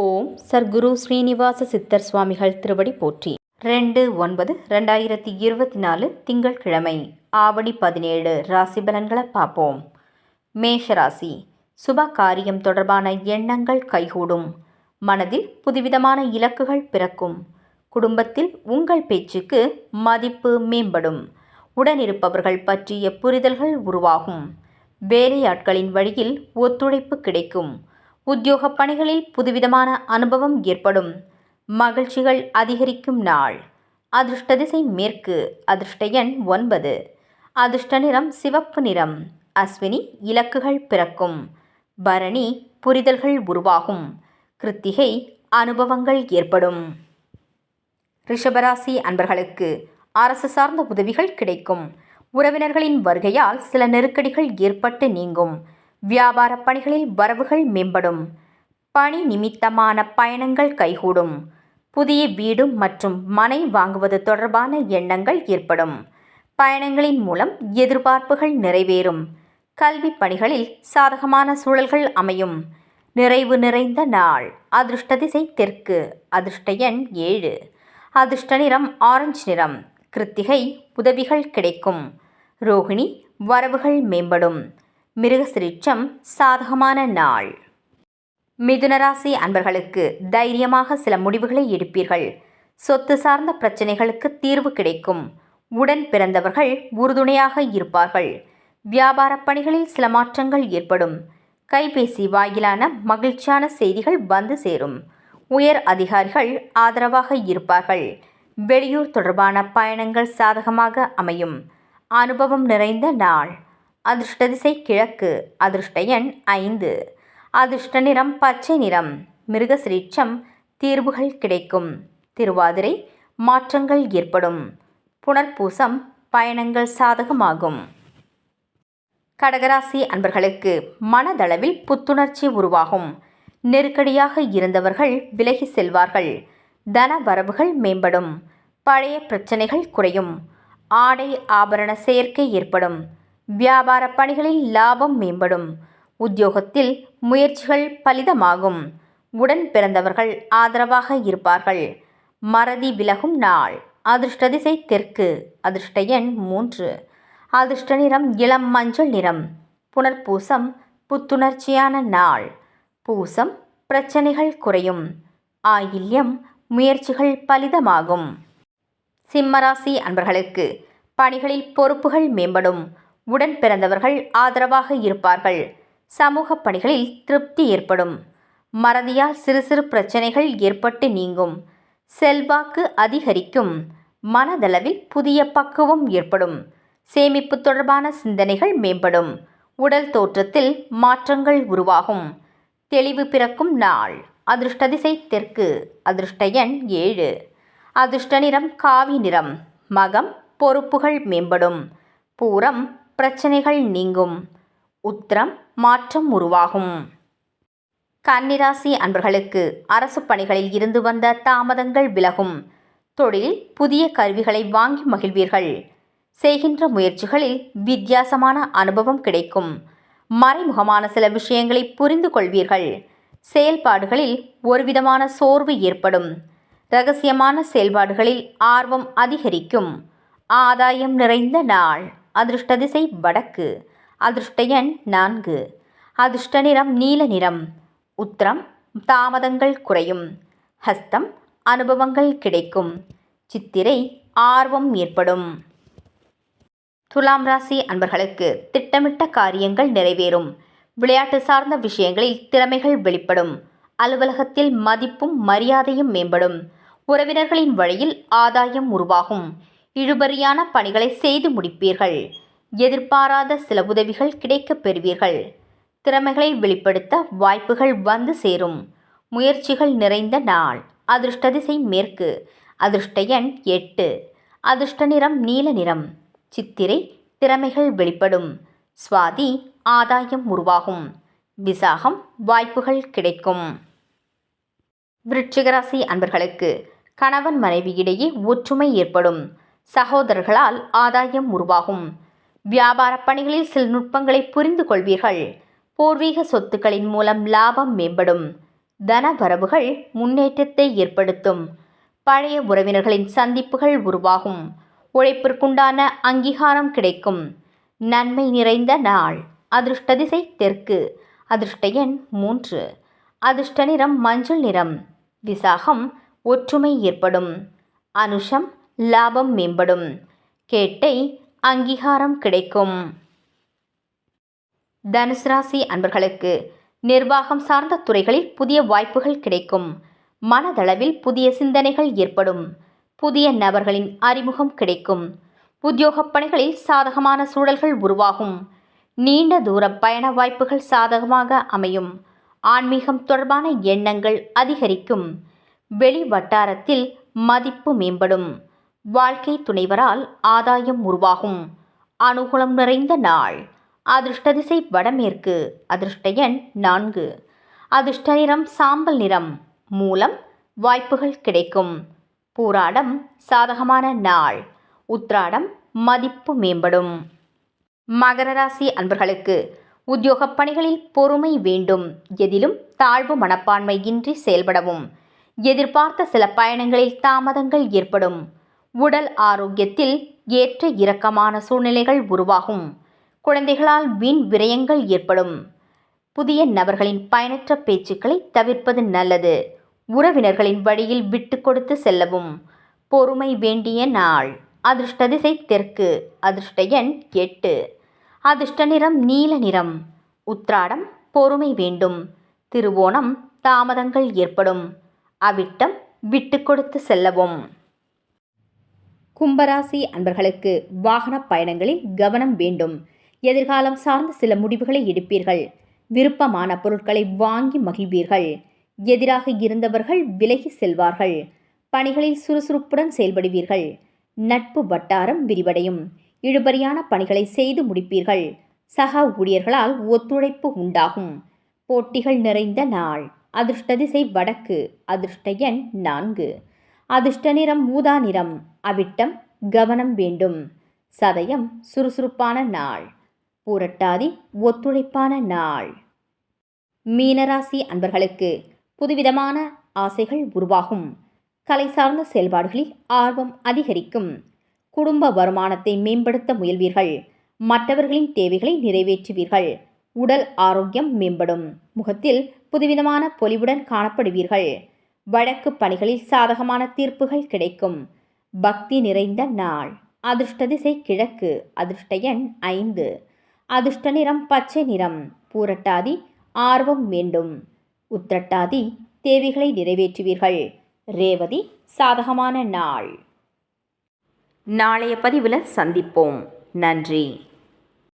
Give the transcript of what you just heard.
ஓம் சர்க்குரு ஸ்ரீனிவாச சித்தர் சுவாமிகள் திருவடி போற்றி. 2/9/2024 திங்கட்கிழமை ஆவணி 17 ராசி பலன்களை பார்ப்போம். மேஷராசி. சுப காரியம் தொடர்பான எண்ணங்கள் கைகூடும். மனதில் புதுவிதமான இலக்குகள் பிறக்கும். குடும்பத்தில் உங்கள் பேச்சுக்கு மதிப்பு மேம்படும். உடனிருப்பவர்கள் பற்றிய புரிதல்கள் உருவாகும். வேலையாட்களின் வழியில் ஒத்துழைப்பு கிடைக்கும். உத்தியோக பணிகளில் புதுவிதமான அனுபவம் ஏற்படும். மகிழ்ச்சிகள் அதிகரிக்கும் நாள். அதிர்ஷ்ட திசை மேற்கு. அதிர்ஷ்ட எண் 9. அதிர்ஷ்ட நிறம் சிவப்பு நிறம். அஸ்வினி இலக்குகள் பிறக்கும். பரணி புரிதல்கள் உருவாகும். கிருத்திகை அனுபவங்கள் ஏற்படும். ரிஷபராசி அன்பர்களுக்கு அரசு சார்ந்த உதவிகள் கிடைக்கும். உறவினர்களின் வருகையால் சில நெருக்கடிகள் ஏற்பட்டு நீங்கும். வியாபார பணிகளில் வரவுகள் மேம்படும். பணி நிமித்தமான பயணங்கள் கைகூடும். புதிய வீடு மற்றும் மனை வாங்குவது தொடர்பான எண்ணங்கள் ஏற்படும். பயணங்களின் மூலம் எதிர்பார்ப்புகள் நிறைவேறும். கல்வி பணிகளில் சாதகமான சூழல்கள் அமையும். நிறைவு நிறைந்த நாள். அதிர்ஷ்ட திசை தெற்கு. அதிர்ஷ்ட எண் 7. அதிர்ஷ்ட நிறம் ஆரஞ்சு நிறம். கிருத்திகை உதவிகள் கிடைக்கும். ரோகிணி வரவுகள் மேம்படும். மிருகசிரிச்சம் சாதகமான நாள். மிதுனராசி அன்பர்களுக்கு தைரியமாக சில முடிவுகளை எடுப்பீர்கள். சொத்து சார்ந்த பிரச்சனைகளுக்கு தீர்வு கிடைக்கும். உடன் பிறந்தவர்கள் உறுதுணையாக இருப்பார்கள். வியாபார பணிகளில் சில மாற்றங்கள் ஏற்படும். கைபேசி வாயிலான மகிழ்ச்சியான செய்திகள் வந்து சேரும். உயர் அதிகாரிகள் ஆதரவாக இருப்பார்கள். வெளியூர் தொடர்பான பயணங்கள் சாதகமாக அமையும். அனுபவம் நிறைந்த நாள். அதிர்ஷ்ட திசை கிழக்கு. அதிர்ஷ்ட எண் 5. அதிர்ஷ்ட நிறம் பச்சை நிறம். மிருகசிரிச்சம் தீர்வுகள் கிடைக்கும். திருவாதிரை மாற்றங்கள் ஏற்படும். புனர்பூசம் பயணங்கள் சாதகமாகும். கடகராசி அன்பர்களுக்கு மனதளவில் புத்துணர்ச்சி உருவாகும். நெருக்கடியாக இருந்தவர்கள் விலகி செல்வார்கள். தன வரவுகள் மேம்படும். பழைய பிரச்சனைகள் குறையும். ஆடை ஆபரண சேர்க்கை ஏற்படும். வியாபார பணிகளில் லாபம் மேம்படும். உத்தியோகத்தில் முயற்சிகள் பலிதமாகும். உடன் பிறந்தவர்கள் ஆதரவாக இருப்பார்கள். மறதி விலகும் நாள். அதிர்ஷ்ட திசை தெற்கு. அதிர்ஷ்ட எண் 3. அதிர்ஷ்ட நிறம் இளம் மஞ்சள் நிறம். புனர்பூசம் புத்துணர்ச்சியான நாள். பூசம் பிரச்சனைகள் குறையும். ஆயில்யம் முயற்சிகள் பலிதமாகும். சிம்மராசி அன்பர்களுக்கு பணிகளில் பொறுப்புகள் மேம்படும். உடன் பிறந்தவர்கள் ஆதரவாக இருப்பார்கள். சமூக பணிகளில் திருப்தி ஏற்படும். மறதியால் சிறு சிறு பிரச்சனைகள் ஏற்பட்டு நீங்கும். செல்வாக்கு அதிகரிக்கும். மனதளவில் புதிய பக்குவம் ஏற்படும். சேமிப்பு தொடர்பான சிந்தனைகள் மேம்படும். உடல் தோற்றத்தில் மாற்றங்கள் உருவாகும். தெளிவு பிறக்கும் நாள். அதிர்ஷ்ட திசை தெற்கு. அதிர்ஷ்ட எண் 7. அதிர்ஷ்ட நிறம் காவி நிறம். மகம் பொறுப்புகள் மேம்படும். பூரம் பிரச்சனைகள் நீங்கும். உத்திரம் மாற்றம் உருவாகும். கன்னிராசி அன்பர்களுக்கு அரசு பணிகளில் இருந்து வந்த தாமதங்கள் விலகும். தொழிலில் புதிய கருவிகளை வாங்கி மகிழ்வீர்கள். செய்கின்ற முயற்சிகளில் வித்தியாசமான அனுபவம் கிடைக்கும். மறைமுகமான சில விஷயங்களை புரிந்து கொள்வீர்கள். செயல்பாடுகளில் ஒருவிதமான சோர்வு ஏற்படும். இரகசியமான செயல்பாடுகளில் ஆர்வம் அதிகரிக்கும். ஆதாயம் நிறைந்த நாள். அதிர்ஷ்ட திசை வடக்கு. அதிர்ஷ்ட எண் 4. அதிர்ஷ்ட நிறம் நீல நிறம். உத்திரம் தாமதங்கள் குறையும். ஹஸ்தம் அனுபவங்கள் கிடைக்கும். சித்திரை ஆர்வம் ஏற்படும். துலாம் ராசி அன்பர்களுக்கு திட்டமிட்ட காரியங்கள் நிறைவேறும். விளையாட்டு சார்ந்த விஷயங்களில் திறமைகள் வெளிப்படும். அலுவலகத்தில் மதிப்பும் மரியாதையும் மேம்படும். உறவினர்களின் வழியில் ஆதாயம் உருவாகும். இழுபறியான பணிகளை செய்து முடிப்பீர்கள். எதிர்பாராத சில உதவிகள் கிடைக்கப் பெறுவீர்கள். திறமைகளை வெளிப்படுத்த வாய்ப்புகள் வந்து சேரும். முயற்சிகள் நிறைந்த நாள். அதிர்ஷ்ட திசை மேற்கு. அதிர்ஷ்ட எண் 8. அதிர்ஷ்ட நிறம் நீல நிறம். சித்திரை திறமைகள் வெளிப்படும். சுவாதி ஆதாயம் உருவாகும். விசாகம் வாய்ப்புகள் கிடைக்கும். விருச்சிகராசி அன்பர்களுக்கு கணவன் மனைவியிடையே ஒற்றுமை ஏற்படும். சகோதரர்களால் ஆதாயம் உருவாகும். வியாபார பணிகளில் சில நுட்பங்களை புரிந்து கொள்வீர்கள். பூர்வீக சொத்துக்களின் மூலம் லாபம் மேம்படும். தனவரவுகள் முன்னேற்றத்தை ஏற்படுத்தும். பழைய உறவினர்களின் சந்திப்புகள் உருவாகும். உழைப்பிற்குண்டான அங்கீகாரம் கிடைக்கும். நன்மை நிறைந்த நாள். அதிர்ஷ்ட திசை தெற்கு. அதிர்ஷ்ட எண் 3. அதிர்ஷ்ட நிறம் மஞ்சள் நிறம். விசாகம் ஒற்றுமை ஏற்படும். அனுஷம் லாபம் மேம்படும். கேட்டை அங்கீகாரம் கிடைக்கும். தனுசு ராசி அன்பர்களுக்கு நிர்வாகம் சார்ந்த துறைகளில் புதிய வாய்ப்புகள் கிடைக்கும். மனதளவில் புதிய சிந்தனைகள் ஏற்படும். புதிய நபர்களின் அறிமுகம் கிடைக்கும். உத்தியோகப் பணிகளில் சாதகமான சூழல்கள் உருவாகும். நீண்ட தூர பயண வாய்ப்புகள் சாதகமாக அமையும். ஆன்மீகம் தொடர்பான எண்ணங்கள் அதிகரிக்கும். வெளி வட்டாரத்தில் மதிப்பு மேம்படும். வாழ்க்கை துணைவரால் ஆதாயம் உருவாகும். அனுகூலம் நிறைந்த நாள். அதிர்ஷ்ட திசை வடமேற்கு. அதிர்ஷ்ட எண் 4. அதிர்ஷ்ட நிறம் சாம்பல் நிறம். மூலம் வாய்ப்புகள் கிடைக்கும். பூராடம் சாதகமான நாள். உத்ராடம் மதிப்பு மேம்படும். மகர ராசி அன்பர்களுக்கு உத்தியோகப் பணிகளில் பொறுமை வேண்டும். எதிலும் தாழ்வு மனப்பான்மை இன்றி செயல்படவும். எதிர்பார்த்த சில பயணங்களில் தாமதங்கள் ஏற்படும். உடல் ஆரோக்கியத்தில் ஏற்ற இறக்கமான சூழ்நிலைகள் உருவாகும். குழந்தைகளால் வீண் விரயங்கள் ஏற்படும். புதிய நபர்களின் பயனற்ற பேச்சுக்களை தவிர்ப்பது நல்லது. உறவினர்களின் வழியில் விட்டு கொடுத்து செல்லவும். பொறுமை வேண்டிய நாள். அதிர்ஷ்ட திசை தெற்கு. அதிர்ஷ்ட எண் 8. அதிர்ஷ்ட நிறம் நீல நிறம். உத்ராடம் பொறுமை வேண்டும். திருவோணம் தாமதங்கள் ஏற்படும். அவிட்டம் விட்டு கொடுத்து செல்லவும். கும்பராசி அன்பர்களுக்கு வாகன பயணங்களில் கவனம் வேண்டும். எதிர்காலம் சார்ந்த சில முடிவுகளை எடுப்பீர்கள். விருப்பமான பொருட்களை வாங்கி மகிழ்வீர்கள். எதிராக இருந்தவர்கள் விலகி செல்வார்கள். பணிகளில் சுறுசுறுப்புடன் செயல்படுவீர்கள். நட்பு வட்டாரம் விரிவடையும். இழுபறியான பணிகளை செய்து முடிப்பீர்கள். சக ஊழியர்களால் ஒத்துழைப்பு உண்டாகும். போட்டிகள் நிறைந்த நாள். அதிர்ஷ்ட திசை வடக்கு. அதிர்ஷ்ட எண் 4. அதிர்ஷ்ட நிறம் ஊதா நிறம். அவிட்டம் கவனம் வேண்டும். சதயம் சுறுசுறுப்பான நாள். பூரட்டாதி ஒத்துழைப்பான நாள். மீனராசி அன்பர்களுக்கு புதுவிதமான ஆசைகள் உருவாகும். கலை சார்ந்த செயல்பாடுகளில் ஆர்வம் அதிகரிக்கும். குடும்ப வருமானத்தை மேம்படுத்த முயல்வீர்கள். மற்றவர்களின் தேவைகளை நிறைவேற்றுவீர்கள். உடல் ஆரோக்கியம் மேம்படும். முகத்தில் புதுவிதமான பொலிவுடன் காணப்படுவீர்கள். வழக்கு பணிகளில் சாதகமான தீர்ப்புகள் கிடைக்கும். பக்தி நிறைந்த நாள். அதிர்ஷ்ட திசை கிழக்கு. அதிர்ஷ்ட எண் 5. அதிர்ஷ்ட நிறம் பச்சை நிறம். பூரட்டாதி ஆர்வம் வேண்டும். உத்திரட்டாதி தேவைகளை நிறைவேற்றுவீர்கள். ரேவதி சாதகமான நாள். நாளைய பதிவில் சந்திப்போம். நன்றி.